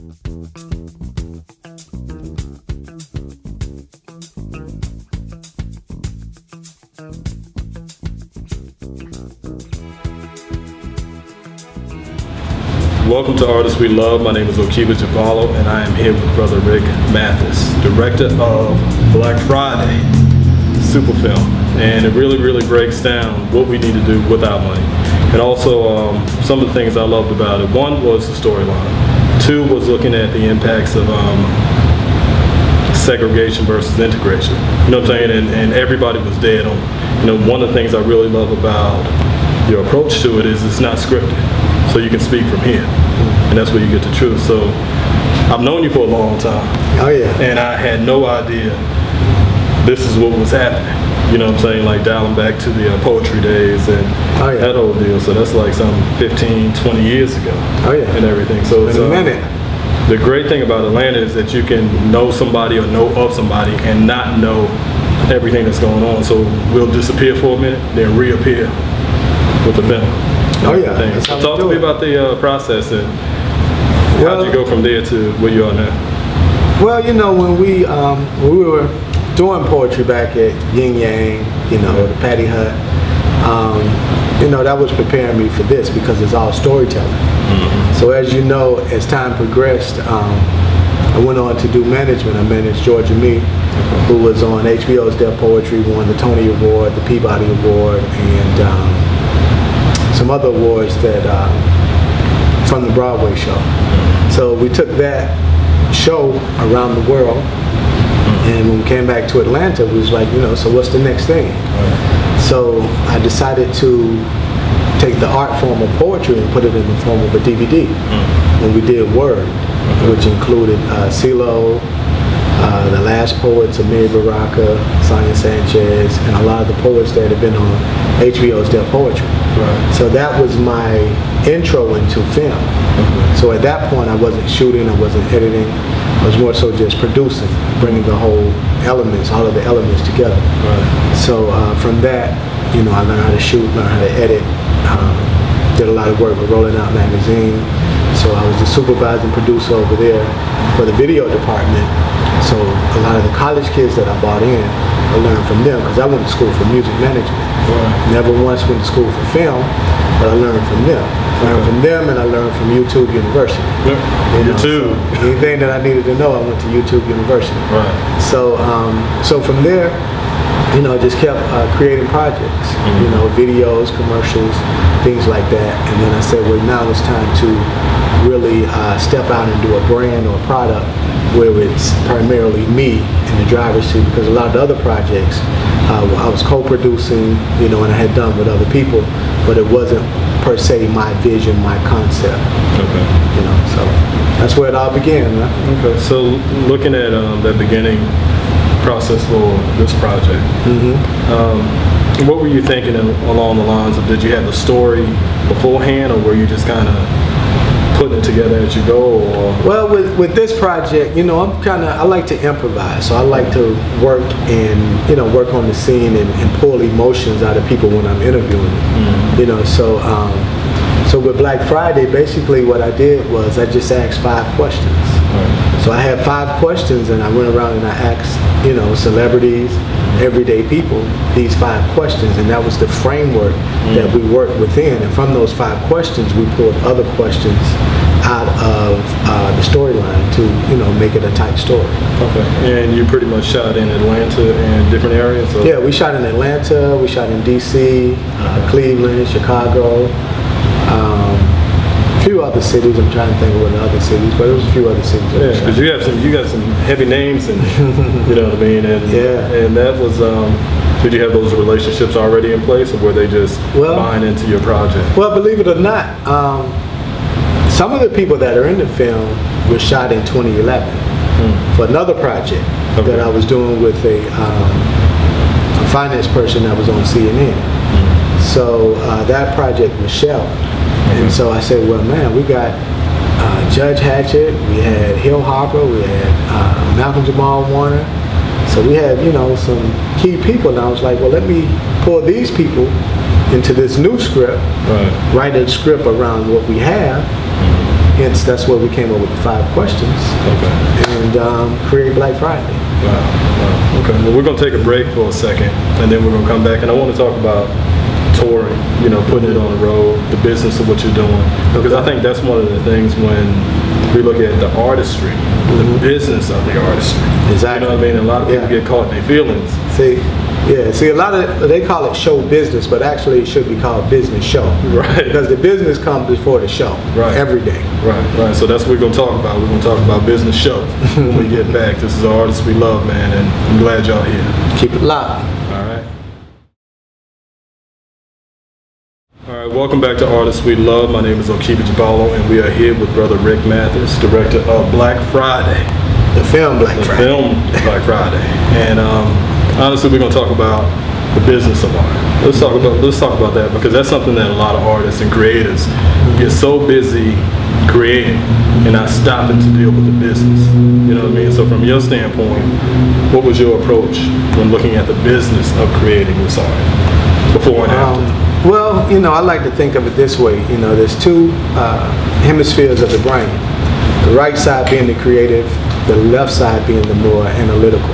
Welcome to Artists We Love. My name is OKEEBA JUBALO, and I am here with Brother RIC MATHIS, director of Black Friday Super Film. And it really breaks down what we need to do with our money. And also some of the things I loved about it. One was the storyline. Two was looking at the impacts of segregation versus integration. You know what I'm saying? And everybody was dead on. You know, one of the things I really love about your approach to it is it's not scripted. So you can speak from here, and that's where you get the truth. So I've known you for a long time. Oh yeah. And I had no idea this is what was happening. You know what I'm saying? Like dialing back to the poetry days and that whole deal. So that's like some 15, 20 years ago. Oh yeah. And everything. So it's a minute. The great thing about Atlanta is that you can know somebody or know of somebody and not know everything that's going on. So we'll disappear for a minute, then reappear with the film. Oh yeah. So talk to me about the process and how'd you go from there to where you are now? Well, you know, when we were doing poetry back at Yin Yang, you know, the Patty Hut, you know, that was preparing me for this because it's all storytelling. So as you know, as time progressed, I went on to do management. I managed Georgia Me, who was on HBO's Def Poetry, won the Tony Award, the Peabody Award, and some other awards that from the Broadway show. So we took that show around the world, and when we came back to Atlanta, we was like, you know, so what's the next thing? So I decided to take the art form of poetry and put it in the form of a DVD. And we did Word, which included CeeLo, the last poets, Amir Baraka, Sonia Sanchez, and a lot of the poets that have been on HBO's Def Poetry. So that was my intro into film. So at that point I wasn't shooting, I wasn't editing, I was more so just producing, bringing the whole elements, all of the elements together. So from that, you know, I learned how to shoot, learned how to edit, did a lot of work with Rolling Out Magazine. So I was the supervising producer over there for the video department. So a lot of the college kids that I brought in, I learned from them because I went to school for music management. Never once went to school for film, but I learned from them. I learned from them, and I learned from YouTube University. YouTube. So anything that I needed to know, I went to YouTube University. So, so from there, you know, I just kept creating projects, you know, videos, commercials, things like that. And then I said, well, now it's time to really step out and do a brand or a product where it's primarily me in the driver's seat, because a lot of the other projects I was co-producing, you know, and I had done with other people, but it wasn't per se my vision, my concept. You know, so that's where it all began. Okay, so looking at that beginning process for this project, what were you thinking along the lines of, did you have a story beforehand, or were you just kind of putting it together as you go? Or? Well, with this project, you know, I like to improvise, so I like to work and, you know, work on the scene and pull emotions out of people when I'm interviewing them. You know, so so with Black Friday, basically what I did was I just asked 5 questions. So I had 5 questions, and I went around and I asked, you know, celebrities, everyday people, these 5 questions, and that was the framework that we worked within. And from those 5 questions, we pulled other questions out of the storyline to, you know, make it a tight story. And you pretty much shot in Atlanta and different areas? Or? Yeah, we shot in Atlanta, we shot in DC, Cleveland, Chicago, a few other cities. I'm trying to think of what the other cities, but there was a few other cities. Yeah, because you got some heavy names, and you know what I mean. And and that was. Did you have those relationships already in place, or were they just buying into your project? Well, believe it or not, some of the people that are in the film were shot in 2011 for another project that I was doing with a finance person that was on CNN. So that project was shelved. And so I said, well, man, we got Judge Hatchett, we had Hill Harper, we had Malcolm Jamal Warner. So we had, you know, some key people, and I was like, well, let me pull these people into this new script, write a script around what we have, Hence, that's where we came up with the 5 questions. Okay. And create Black Friday. Wow. Okay. Well, we're going to take a break for a second, and then we're going to come back. And I want to talk about touring, you know, putting it on the road, the business of what you're doing. Because I think that's one of the things when we look at the artistry, the business of the artistry. Exactly. You know what I mean? A lot of people get caught in their feelings. See, a lot of, they call it show business, but actually it should be called business show. Right. Because the business comes before the show. Right. Every day. Right. So that's what we're going to talk about. We're going to talk about business show when we get back. This is the Artists We Love, man, and I'm glad y'all here. Keep it live. All right, welcome back to Artists We Love. My name is OKEEBA, JUBALO, and we are here with Brother RIC MATHIS, director of Black Friday. The film Black Friday. The film Black Friday. And honestly, we're going to talk about the business of art. Let's talk about that, because that's something that a lot of artists and creators get so busy creating and not stopping to deal with the business. You know what I mean? So from your standpoint, what was your approach when looking at the business of creating this art before and after? Well, you know, I like to think of it this way. You know, there's 2 hemispheres of the brain. The right side being the creative, the left side being the more analytical.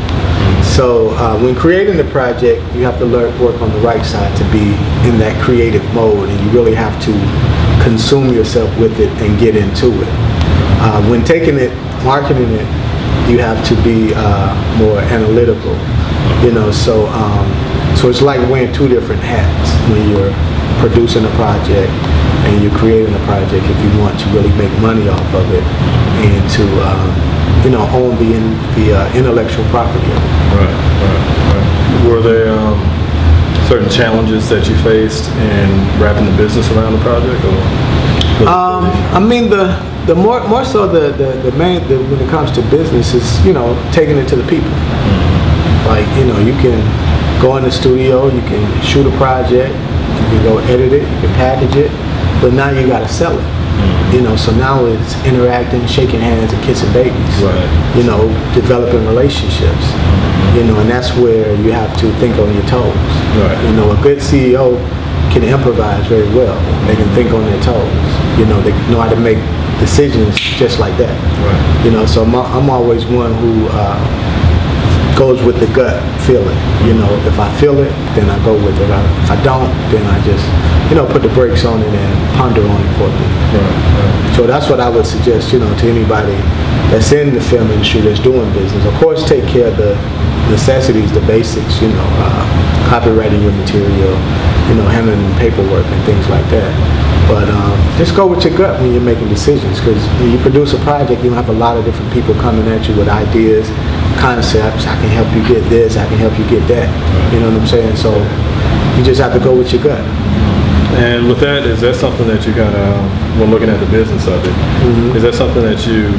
So when creating the project, you have to work on the right side to be in that creative mode, and you really have to consume yourself with it and get into it. When taking it, marketing it, you have to be more analytical. You know, so it's like wearing 2 different hats when you're producing a project and you're creating a project if you want to really make money off of it and to, you know, own the intellectual property of it. Right. Were there certain challenges that you faced in wrapping the business around the project? Or I mean, the more so the main, when it comes to business is, you know, taking it to the people. Like, you know, you can go in the studio, you can shoot a project, you can go edit it, you can package it, but now you got to sell it. You know, so now it's interacting, shaking hands, and kissing babies. Right. You know, developing relationships. You know, and that's where you have to think on your toes. Right. You know, a good CEO can improvise very well. They can think on their toes. You know, they know how to make decisions just like that. Right. You know, so I'm always one who goes with the gut feeling. You know, if I feel it, then I go with it. If I don't, then I just, you know, put the brakes on it and ponder on it for a bit. Right. So that's what I would suggest, you know, to anybody that's in the film industry that's doing business. Of course, take care of the necessities, the basics, you know, copywriting your material, you know, handling paperwork and things like that. But just go with your gut when you're making decisions, because when you produce a project, you have a lot of different people coming at you with ideas, concepts. I can help you get this, I can help you get that. You know what I'm saying? So you just have to go with your gut. And with that, is that something that you kind of, when looking at the business of it, is that something that you,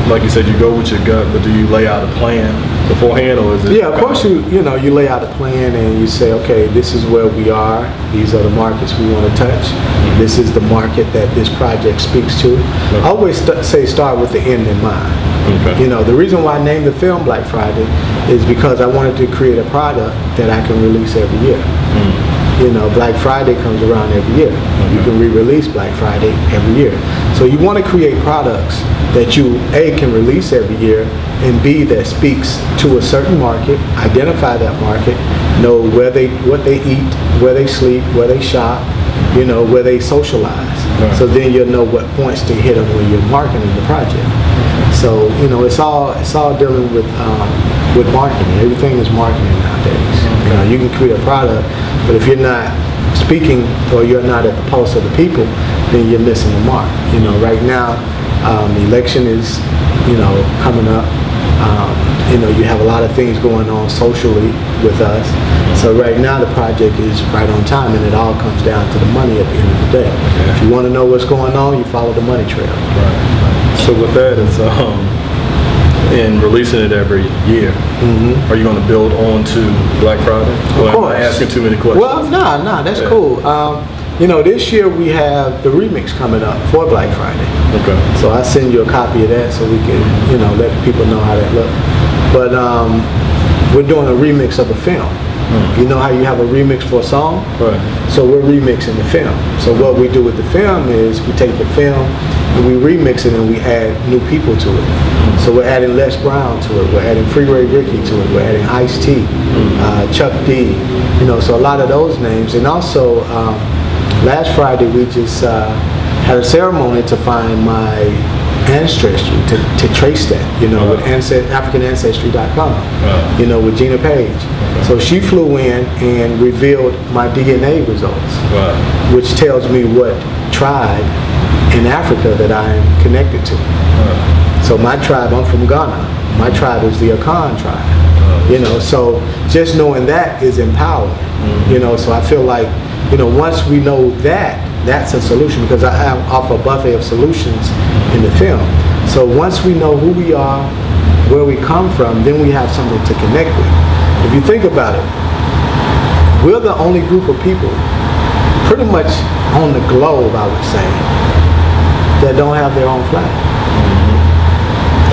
like you said, you go with your gut, but do you lay out a plan beforehand, or is it? Yeah, of course you you lay out a plan and you say, okay, this is where we are. These are the markets we want to touch. This is the market that this project speaks to. I always say start with the end in mind. Okay. You know, the reason why I named the film Black Friday is because I wanted to create a product that I can release every year. You know, Black Friday comes around every year. You can re-release Black Friday every year. So you want to create products that you, A, can release every year, and B, that speaks to a certain market, identify that market, know what they eat, where they sleep, where they shop, you know, where they socialize. Right. So then you'll know what points to hit them when you're marketing the project. So, you know, it's all dealing with marketing. Everything is marketing nowadays. You know, you can create a product, but if you're not speaking or you're not at the pulse of the people, then you're missing the mark. You know, right now, the election is, you know, coming up. You know, you have a lot of things going on socially with us. So right now the project is right on time, and it all comes down to the money at the end of the day. Yeah. If you want to know what's going on, you follow the money trail. Right. So with that, it's in releasing it every year, are you going to build on to Black Friday? Of course. Am I asking too many questions? Well, no, that's cool. You know, this year we have the remix coming up for Black Friday. Okay. So I send you a copy of that so we can, you know, let people know how that looks. But we're doing a remix of a film. You know how you have a remix for a song? Right. So we're remixing the film. So what we do with the film is we take the film and we remix it and we add new people to it. So we're adding Les Brown to it, we're adding Freeway Ricky to it, we're adding Ice-T, Chuck D, you know, so a lot of those names. And also, last Friday we just had a ceremony to find my ancestry, to trace that, you know, with AfricanAncestry.com, you know, with Gina Page. So she flew in and revealed my DNA results, which tells me what tribe in Africa that I am connected to. So my tribe, I'm from Ghana. My tribe is the Akan tribe. You know, so just knowing that is empowering. You know, so I feel like, you know, once we know that, that's a solution, because I offer a buffet of solutions in the film. So once we know who we are, where we come from, then we have something to connect with. If you think about it, we're the only group of people pretty much on the globe, I would say, that don't have their own flag.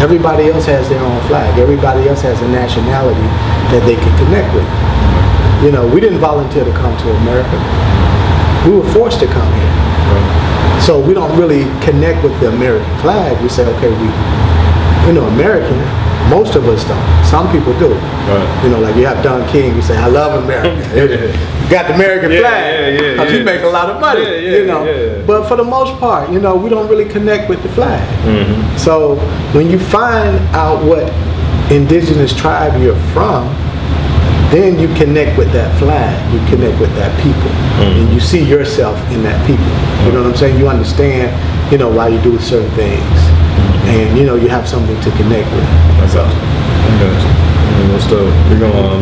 Everybody else has their own flag. Everybody else has a nationality that they can connect with. You know, we didn't volunteer to come to America. We were forced to come here. So we don't really connect with the American flag. We say, okay, you know, American, most of us don't. Some people do. You know, like you have Don King, you say, I love America. You got the American flag. Because you make a lot of money, you know. But for the most part, you know, we don't really connect with the flag. So when you find out what indigenous tribe you're from, then you connect with that flag, you connect with that people, and you see yourself in that people. You know what I'm saying? You understand, you know, why you do certain things, and you know, you have something to connect with.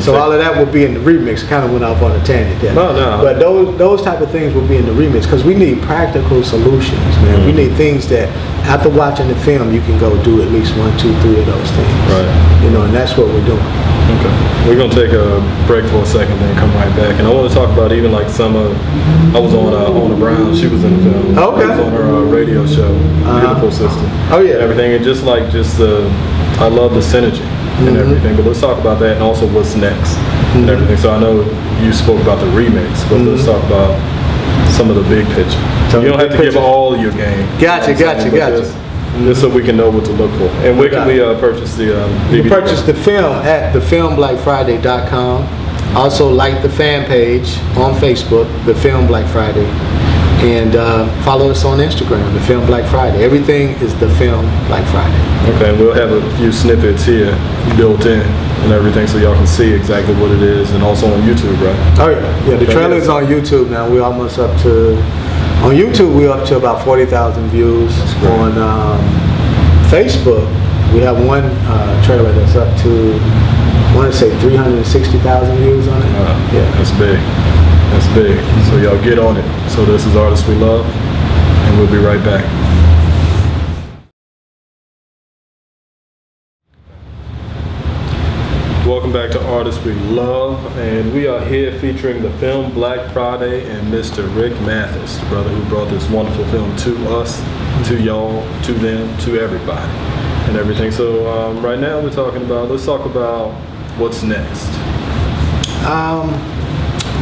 So all of that will be in the remix. Kind of went off on a tangent there. But those type of things will be in the remix, because we need practical solutions, man. We need things that after watching the film, you can go do at least 1, 2, 3 of those things. You know, and that's what we're doing. Okay, we're gonna take a break for a second, then come right back, and I want to talk about even like some of. I was on Ona Brown. She was in the film. I was on her radio show, Beautiful Sister. And everything, and just I love the synergy and everything. But let's talk about that, and also what's next and everything. So I know you spoke about the remix, but let's talk about some of the big picture. You don't have to give all your game. Gotcha. Just so we can know what to look for. And where can we purchase the DVD? You can purchase the film at thefilmblackfriday.com. Also like the fan page on Facebook, The Film Black Friday. And follow us on Instagram, The Film Black Friday. Everything is The Film Black Friday. Okay, and we'll have a few snippets here built in and everything, so y'all can see exactly what it is, and also on YouTube, right? Oh yeah, the trailer is on YouTube now. We're almost up to, on YouTube we're up to about 40,000 views. On Facebook, we have one trailer that's up to, I want to say 360,000 views on it. Yeah, that's big. That's big. So y'all get on it. So this is Artists We Love, and we'll be right back. Welcome back to Artists We Love, and we are here featuring the film Black Friday and Mr. RIC MATHIS, the brother who brought this wonderful film to us, to y'all, to them, to everybody, and everything. So right now we're talking about, let's talk about what's next.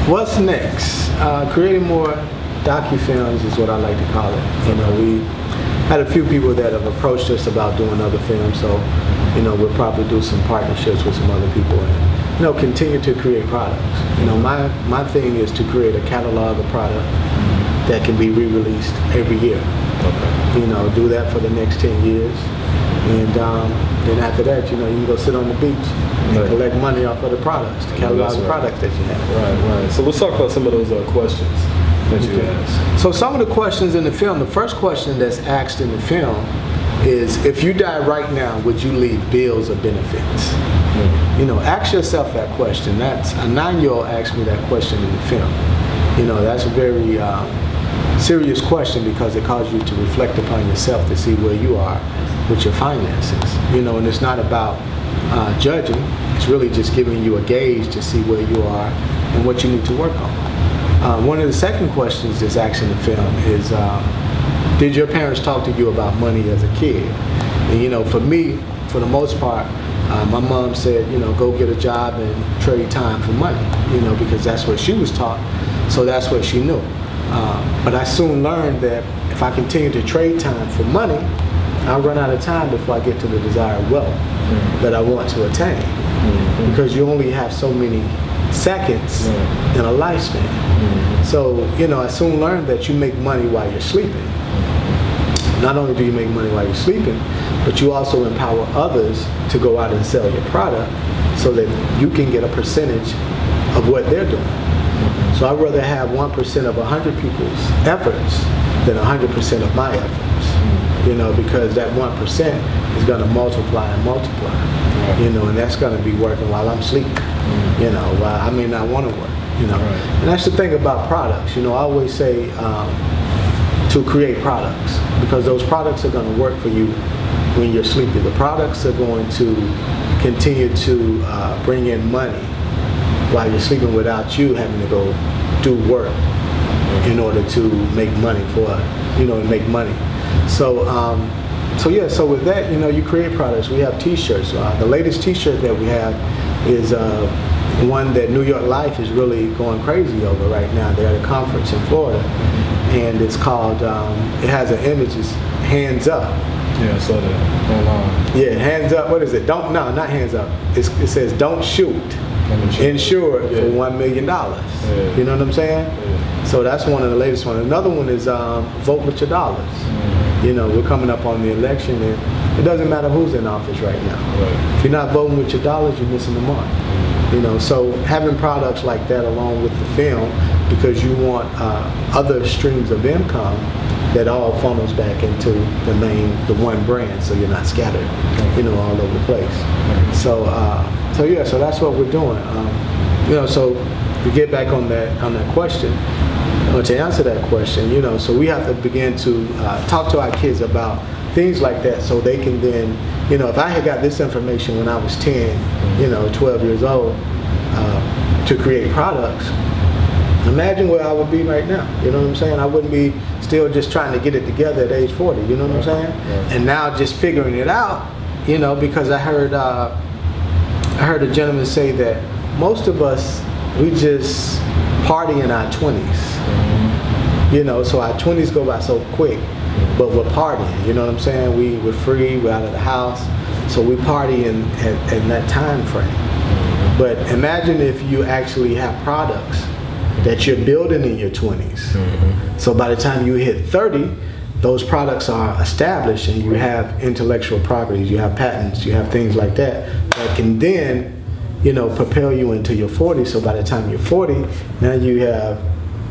What's next? Creating more docu-films is what I like to call it. You know, we had a few people that have approached us about doing other films, so you know, we'll probably do some partnerships with some other people and, you know, continue to create products. You know, my thing is to create a catalog of product that can be re-released every year. You know, do that for the next 10 years. And then after that, you know, you can go sit on the beach and collect money off of the products, the catalog of products that you have. Right. So let's talk about some of those questions that you asked. So some of the questions in the film, the first question that's asked in the film is, if you die right now, would you leave bills or benefits? You know, ask yourself that question. That's a 9-year-old asked me that question in the film. You know, that's a very serious question, because it calls you to reflect upon yourself to see where you are with your finances. You know, and it's not about judging. It's really just giving you a gauge to see where you are and what you need to work on. One of the second questions that's asked in the film is, did your parents talk to you about money as a kid? And you know, for me, for the most part, my mom said, you know, go get a job and trade time for money, you know, because that's what she was taught, so that's what she knew. But I soon learned that if I continue to trade time for money, I'll run out of time before I get to the desired wealth that I want to attain. Because you only have so many seconds in a lifespan. So, you know, I soon learned that you make money while you're sleeping. Not only do you make money while you're sleeping, but you also empower others to go out and sell your product so that you can get a percentage of what they're doing. So I'd rather have 1% of 100 people's efforts than 100% of my efforts. You know, because that 1% is going to multiply and multiply. You know, and that's going to be working while I'm sleeping. You know, while I may not want to work. You know, and that's the thing about products. You know, I always say to create products, because those products are going to work for you when you're sleeping. The products are going to continue to bring in money while you're sleeping without you having to go do work in order to make money make money. So, so with that, you know, you create products. We have T-shirts. The latest T-shirt that we have is one that New York Life is really going crazy over right now. They're at a conference in Florida, and it's called. It has an image. It's hands up. Yeah, I saw that online. Yeah, hands up. What is it? Not hands up. It says don't shoot. Insured for $1 million. You know what I'm saying? So that's one of the latest ones. Another one is vote with your dollars. You know, we're coming up on the election, and it doesn't matter who's in office right now. If you're not voting with your dollars, you're missing the mark. You know, so having products like that along with the film, because you want other streams of income that all funnels back into the one brand, so you're not scattered, you know, all over the place. So so that's what we're doing. You know, so to get back on that question, or to answer that question, you know, so we have to begin to talk to our kids about things like that, so they can then, you know, if I had got this information when I was 10, you know, 12 years old, to create products, imagine where I would be right now. You know what I'm saying? I wouldn't be still just trying to get it together at age 40. You know what I'm saying? And now just figuring it out, you know, because I heard a gentleman say that most of us, we just party in our 20s. You know, so our 20s go by so quick, but we're partying. You know what I'm saying? We're free. We're out of the house, so we party in that time frame. But imagine if you actually have products that you're building in your 20s. So by the time you hit 30, those products are established, and you have intellectual properties, you have patents, you have things like that that can then, you know, propel you into your 40s. So by the time you're 40, now you have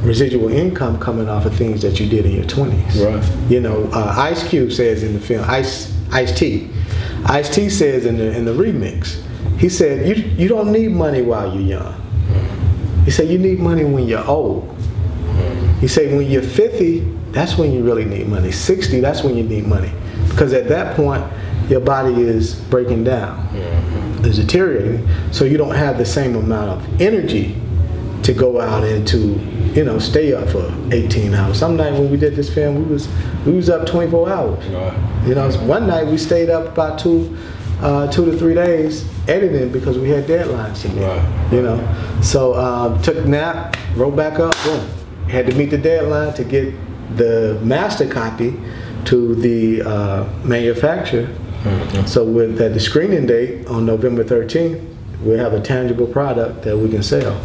residual income coming off of things that you did in your 20s. Right. You know, Ice Cube says in the film, Ice-T says in the remix, he said, you don't need money while you're young. He said, you need money when you're old. He said, when you're 50, that's when you really need money. 60, that's when you need money. Because at that point, your body is breaking down, is deteriorating, so you don't have the same amount of energy to go out and to, you know, stay up for 18 hours. Some night when we did this film, we was up 24 hours. You know, one night we stayed up about 2 to 3 days editing because we had deadlines to meet. You know, so took a nap, wrote back up, boom. Had to meet the deadline to get the master copy to the manufacturer. So with the screening date on November 13th, we'll have a tangible product that we can sell.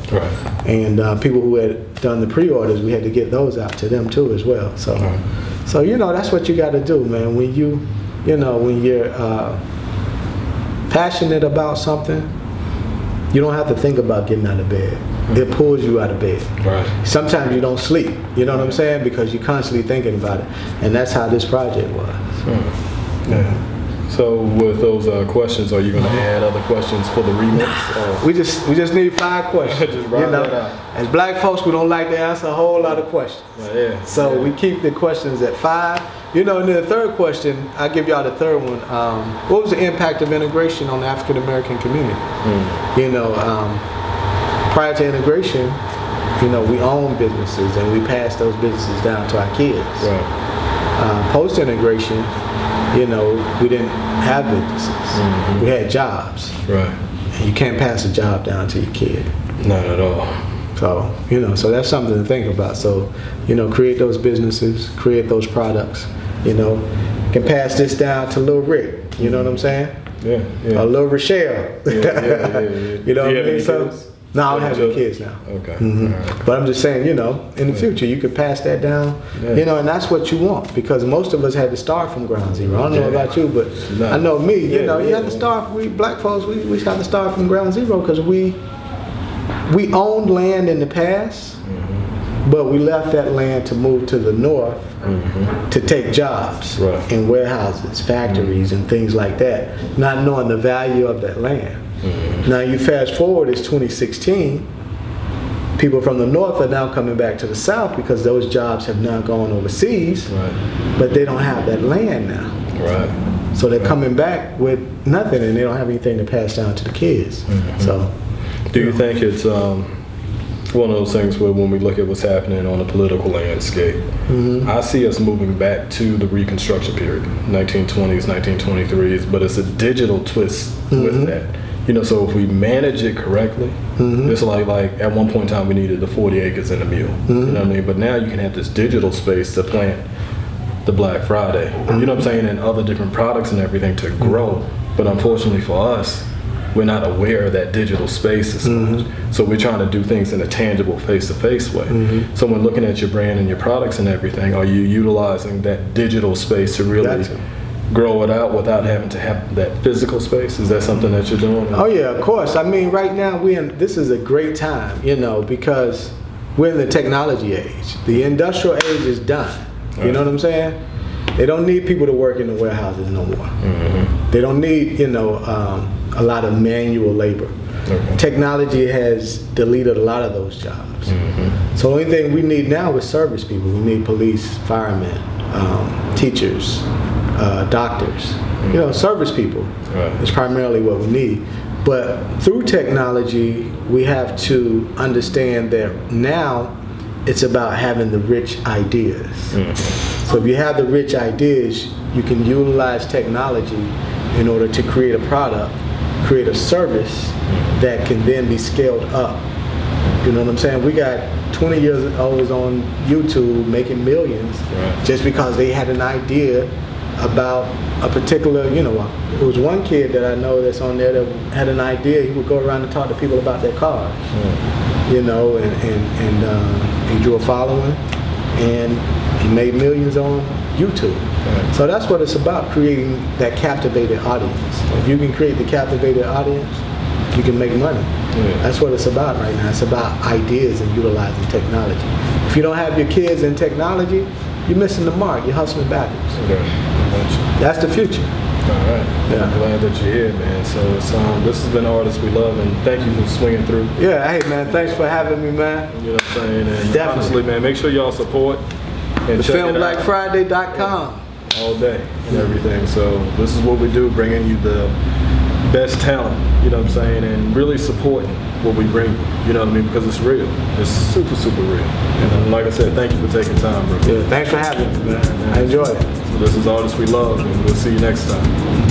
And people who had done the pre-orders, we had to get those out to them too as well. So, so you know, that's what you got to do, man. When you know, when you're passionate about something, you don't have to think about getting out of bed. It pulls you out of bed. Sometimes you don't sleep, you know what I'm saying, because you're constantly thinking about it. And that's how this project was. So with those questions, are you going to add other questions for the remix? We just need 5 questions. Just round that out. As black folks, we don't like to answer a whole lot of questions. So we keep the questions at 5. You know, and then the third question, I'll give y'all the third one. What was the impact of integration on the African American community? You know, prior to integration, you know, we own businesses and we pass those businesses down to our kids. Post integration, you know, we didn't have businesses. We had jobs. And you can't pass a job down to your kid. Not at all. So, you know, so that's something to think about. So, you know, create those businesses, create those products, you know, can pass this down to Lil Rick, you know what I'm saying? Yeah, yeah. Or Lil Rochelle. Yeah. You know what I mean? So, no, I don't have any kids now. Okay. Right. But I'm just saying, you know, in the future, you could pass that down, you know, and that's what you want, because most of us had to start from ground zero. I don't know about you, but I know me, you know, you have to start, we black folks, we have to start from ground zero, because we owned land in the past, but we left that land to move to the north to take jobs in warehouses, factories, and things like that, not knowing the value of that land. Now you fast forward, it's 2016, people from the north are now coming back to the south because those jobs have now gone overseas, but they don't have that land now. So they're coming back with nothing, and they don't have anything to pass down to the kids. So, do you think it's one of those things where when we look at what's happening on the political landscape, I see us moving back to the Reconstruction period, 1920s, 1923s, but it's a digital twist with that. You know, so if we manage it correctly, it's like at one point in time we needed the 40 acres and a mule. You know what I mean? But now you can have this digital space to plant the Black Friday, you know what I'm saying, and other different products and everything to grow. But unfortunately for us, we're not aware of that digital space as much. So we're trying to do things in a tangible, face-to-face way. So when looking at your brand and your products and everything, are you utilizing that digital space to really grow it out without having to have that physical space? Is that something that you're doing? Oh yeah, of course. I mean, right now this is a great time, you know, because we're in the technology age. The industrial age is done. You know what I'm saying? They don't need people to work in the warehouses no more. They don't need, you know, a lot of manual labor. Technology has deleted a lot of those jobs. So the only thing we need now is service people. We need police, firemen, teachers, doctors. You know, service people is primarily what we need. But through technology, we have to understand that now it's about having the rich ideas. So if you have the rich ideas, you can utilize technology in order to create a product, create a service that can then be scaled up. You know what I'm saying? We got 20-year-olds on YouTube making millions just because they had an idea about a particular, you know, there was one kid that I know that's on there that had an idea. He would go around and talk to people about their cars, you know, and he drew a following, and he made millions on YouTube. So that's what it's about, creating that captivated audience. If you can create the captivated audience, you can make money. That's what it's about right now. It's about ideas and utilizing technology. If you don't have your kids in technology, you're missing the mark. You're hustling backwards. That's the future. I'm glad that you're here, man. So this has been Artists We Love, and thank you for swinging through. Yeah, hey man, thanks for having me, man. You know what I'm saying? And honestly, man, make sure y'all support and check filmblackfriday.com all day and everything. So this is what we do, bringing you the best talent, you know what I'm saying, and really supporting what we bring you, you know what I mean, because it's real. It's super, super real. And like I said, thank you for taking time, bro. Yeah, thanks for having me, man. I enjoyed it. So this is Artists We Love, and we'll see you next time.